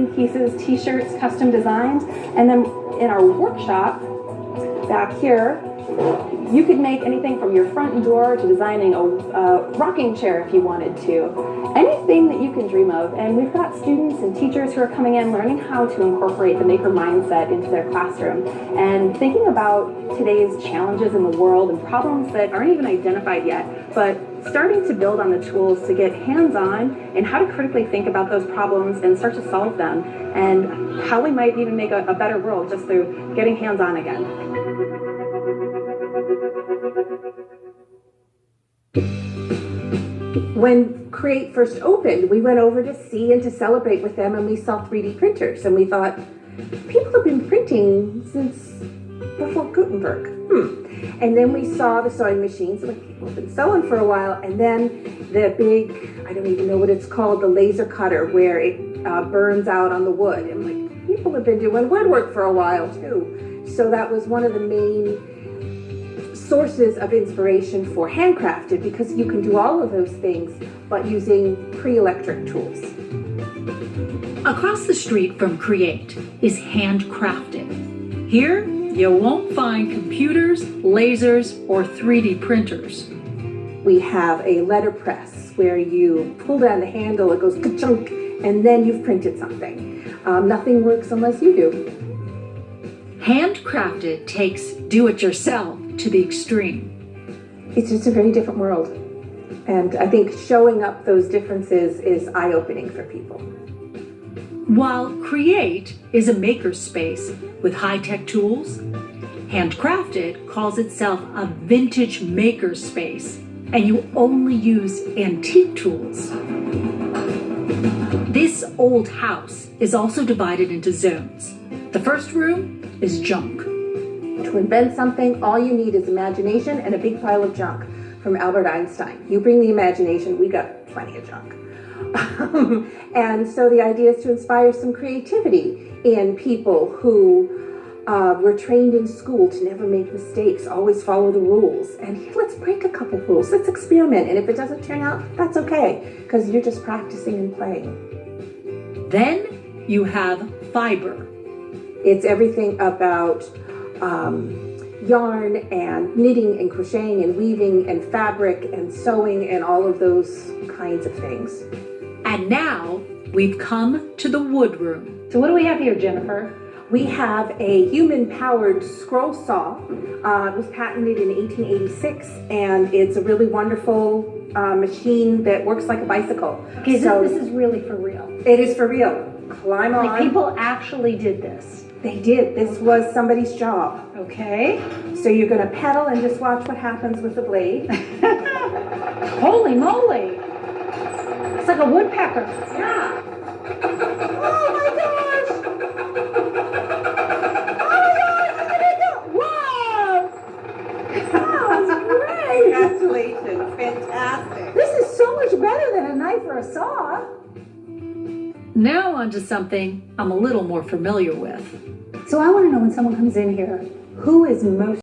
pieces, t-shirts, custom designs, and then in our workshop back here, you could make anything from your front door to designing a rocking chair if you wanted to. Anything that you can dream of. And we've got students and teachers who are coming in learning how to incorporate the maker mindset into their classroom and thinking about today's challenges in the world and problems that aren't even identified yet, but starting to build on the tools to get hands-on and how to critically think about those problems and start to solve them, and how we might even make a better world just through getting hands-on again. When Create first opened, we went over to see and to celebrate with them, and we saw 3D printers, and we thought, people have been printing since before Gutenberg. And then we saw the sewing machines, like people have been sewing for a while, and then the big, I don't even know what it's called, the laser cutter where it burns out on the wood. And like, people have been doing woodwork for a while too. So that was one of the main sources of inspiration for Handcrafted, because you can do all of those things but using pre-electric tools. Across the street from Create is Handcrafted. Here, you won't find computers, lasers, or 3D printers. We have a letterpress where you pull down the handle, it goes ka-chunk, and then you've printed something. Nothing works unless you do. Handcrafted takes do-it-yourself to the extreme. It's just a very different world. And I think showing up those differences is eye-opening for people. While Create is a makerspace with high-tech tools, Handcrafted calls itself a vintage makerspace, and you only use antique tools. This old house is also divided into zones. The first room is junk. To invent something, all you need is imagination and a big pile of junk, from Albert Einstein. You bring the imagination, we got plenty of junk. And so the idea is to inspire some creativity in people who were trained in school to never make mistakes, always follow the rules. And let's break a couple rules, let's experiment. And if it doesn't turn out, that's okay, because you're just practicing and playing. Then you have fiber. It's everything about yarn and knitting and crocheting and weaving and fabric and sewing and all of those kinds of things. And now we've come to the wood room. So what do we have here, Jennifer? We have a human-powered scroll saw. It was patented in 1886, and it's a really wonderful machine that works like a bicycle. Okay, so this is really for real. It is for real. Climb on. Like, people actually did this. They did. This was somebody's job. Okay. So you're going to pedal and just watch what happens with the blade. Holy moly! It's like a woodpecker. Yeah. Oh my gosh! Wow! That was great! Congratulations. Fantastic. This is so much better than a knife or a saw. Now onto something I'm a little more familiar with. So I want to know, when someone comes in here, who is most